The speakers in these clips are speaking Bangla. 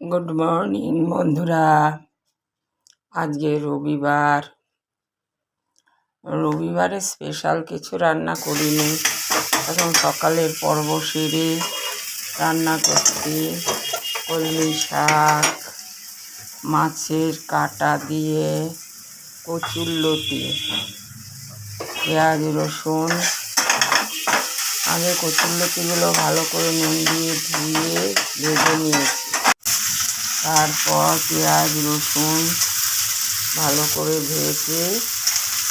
গুড মর্নিং বন্ধুরা। আজকে রবিবারে স্পেশাল কিছু রান্না করিনি। এখন সকালের পর্ব সেরে রান্না করছি কলমি শাক, মাছের কাঁটা দিয়ে কচুরলতি, পেঁয়াজ রসুন। আগে কচুরলতিগুলো ভালো করে নুন দিয়ে ধুয়ে ভেজে নিয়েছি। তারপর পেঁয়াজ রসুন ভালো করে ভেজে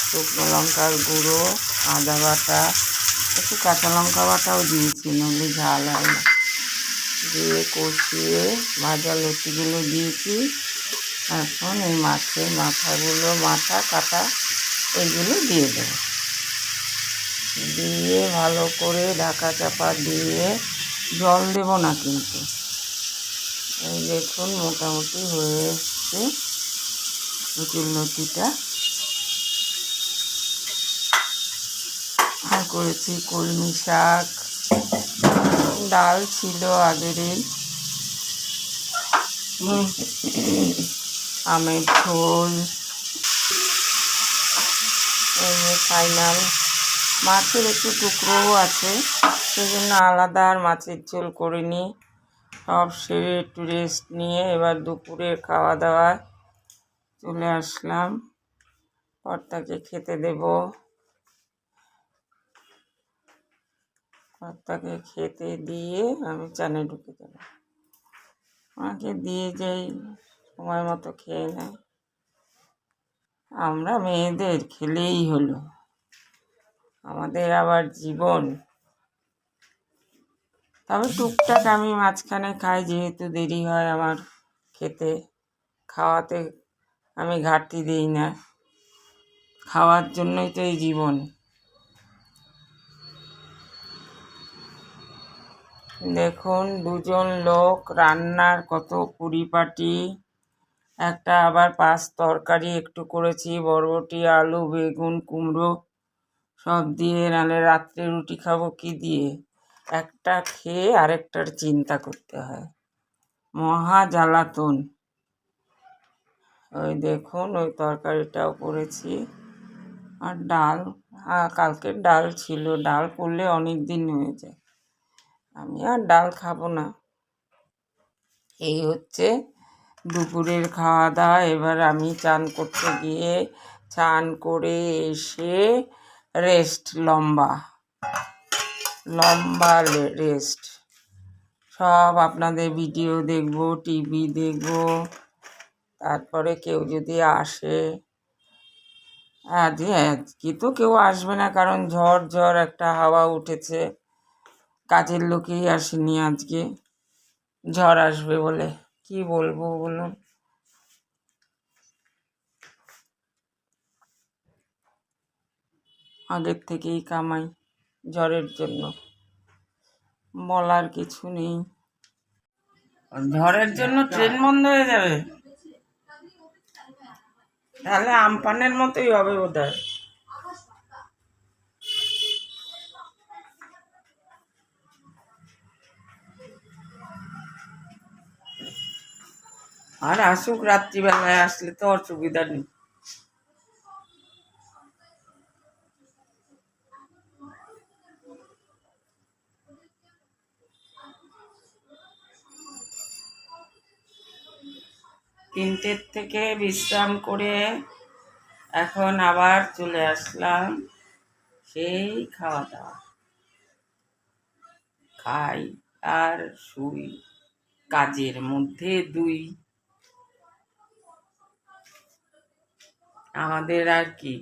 শুকনো লঙ্কার গুঁড়ো, আদা বাটা, একটু কাঁচা লঙ্কা বাটাও দিয়েছি, নইলে ঝাল হয় না, দিয়ে কষিয়ে ভাজা লতিগুলো দিয়েছি। এখন এই মাছের মাথা কাটা এইগুলো দিয়ে দেবো, দিয়ে ভালো করে ঢাকা চাপা দিয়ে জল দেব না কিন্তু। এই দেখুন মোটামুটি হয়ে এসছে কচুরলতিটা। আর করেছি কলমি শাক, ডাল ছিল আগেরই, আমের ঝোল, ফাইনাল মাছের একটু টুকরোও আছে, সেই জন্য আলাদা আর মাছের ঝোল করিনি। সব সেরে একটু রেস্ট নিয়ে এবার দুপুরের খাওয়া দাওয়া চলে আসলাম। কর্তাকে খেতে দেব, কর্তাকে খেতে দিয়ে আমি চানে ঢুকে দেবো। আমাকে দিয়ে যাই, সময় মতো খেয়ে নেয়। আমরা মেয়েদের খেলেই হলো, আমাদের আবার জীবন। তবে টুকটাক আমি মাঝখানে খাই, যেহেতু দেরি হয় আমার খেতে। খাওয়াতে আমি ঘাটতি দিই না, খাওয়ার জন্যই তো এই জীবন। দেখুন দুজন লোক, রান্নার কত পরিপাটি। একটা আবার পাঁচ তরকারি একটু করেছি, বরবটি, আলু, বেগুন, কুমড়ো সব দিয়ে, নাহলে রাত্রে রুটি খাবো কি দিয়ে। একটা খেয়ে আরেকটার চিন্তা করতে হয়, মহা জ্বালাতন। ওই দেখুন ওই তরকারিটাও করেছি, আর ডাল, কালকের ডাল ছিল, ডাল করলে অনেক দিন হয়ে যায়। আমি আর ডাল খাবো না। এই হচ্ছে দুপুরের খাওয়া দাওয়া। এবার আমি চান করতে গিয়ে, চান করে এসে রেস্ট, লম্বা রেস্ট। সব আপনাদের ভিডিও দেখব, টিভি দেখব, তারপরে কেউ যদি আসে। আজকে তো কেউ আসবে না, কারণ ঝড় একটা হাওয়া উঠেছে। কাজের লোকেই আসেনি আজকে, ঝড় আসবে বলে। কি বলবো বলুন। আগের থেকেই কামাই ঝড়ের জন্য, বলার কিছু নেই। ঝড়ের জন্য ট্রেন বন্ধ হয়ে যাবে, তাহলে আমপানের মতোই হবে বোধহয়। আর আসুক, রাত্রিবেলায় আসলে তো অসুবিধা নেই। তিনটের থেকে বিশ্রাম করে এখন আবার চলে আসলাম সেই খাওয়া দাওয়া, খাই আর শুই, কাজের মধ্যে দুই। আমাদের আর কি,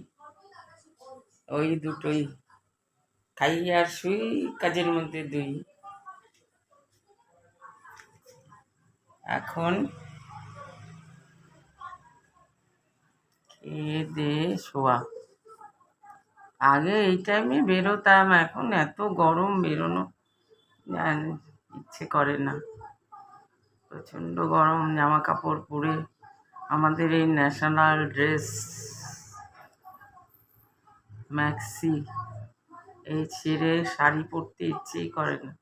ওই দুটোই, খাই আর শুই, কাজের মধ্যে দুই। এখন খেয়ে দিয়ে শোয়া। আগে এই টাইমে বেরোতাম, এখন এত গরম বেরোনো ইচ্ছে করে না। প্রচণ্ড গরম, জামা কাপড় পরে আমাদের এই ন্যাশনাল ড্রেস ম্যাক্সি, এই ছেড়ে শাড়ি পরতে ইচ্ছেই করে না।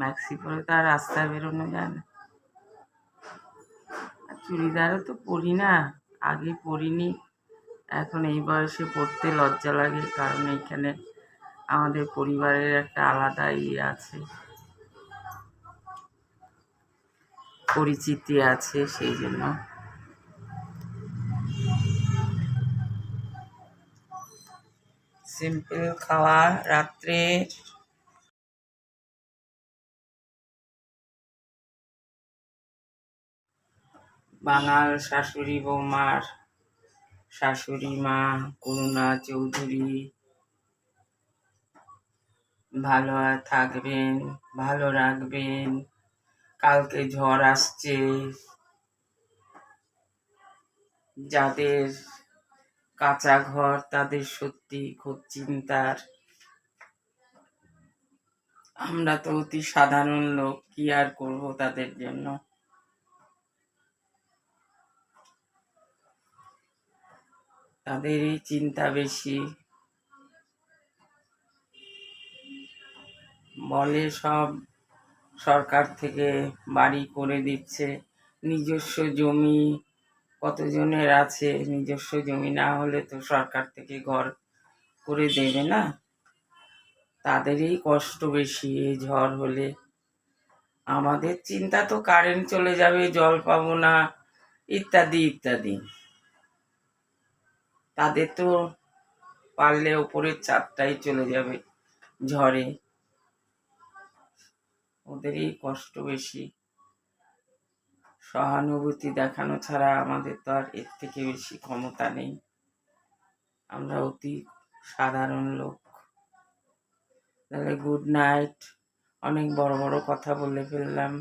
ম্যাক্সি পরে তো আর রাস্তায় বেরোনো যায় না। চুড়িদারও তো পরি না, আগে পরিনি, এখন এই বয়সে পরতে লজ্জা লাগে, কারণ এইখানে আমাদের পরিবারের একটা আলাদা ইয়ে আছে, পরিচিতি আছে, সেই জন্য। সিম্পল খাওয়া রাত্রে। বাঙাল শাশুড়ি বৌমার শাশুড়ি মা করুণা চৌধুরী ভালো থাকবেন, ভালো রাখবেন। কালকে ঝড় আসছে, যাদের কাঁচা ঘর তাদের সত্যি খুব চিন্তার। আমরা তো অতি সাধারণ লোক, কি আর করব তাদের জন্য। তাদেরই চিন্তা বেশি। বলে সব সরকার থেকে বাড়ি করে দিচ্ছে, নিজস্ব জমি কতজনের আছে, নিজস্ব জমি না হলে তো সরকার থেকে ঘর করে দেবে না। তাদেরই কষ্ট বেশি এই ঝড় হলে। আমাদের চিন্তা তো কারেন্ট চলে যাবে, জল পাবো না, ইত্যাদি ইত্যাদি। তাদের তো পারলে ওপরের ছাদটাই চলে যাবে ঝড়ে, ওদেরই কষ্ট বেশি। সহানুভূতি দেখানো ছাড়া আমাদের তো আর এর থেকে বেশি ক্ষমতা নেই, আমরা অতি সাধারণ লোক। তাহলে গুড নাইট, অনেক বড় বড় কথা বলে ফেললাম।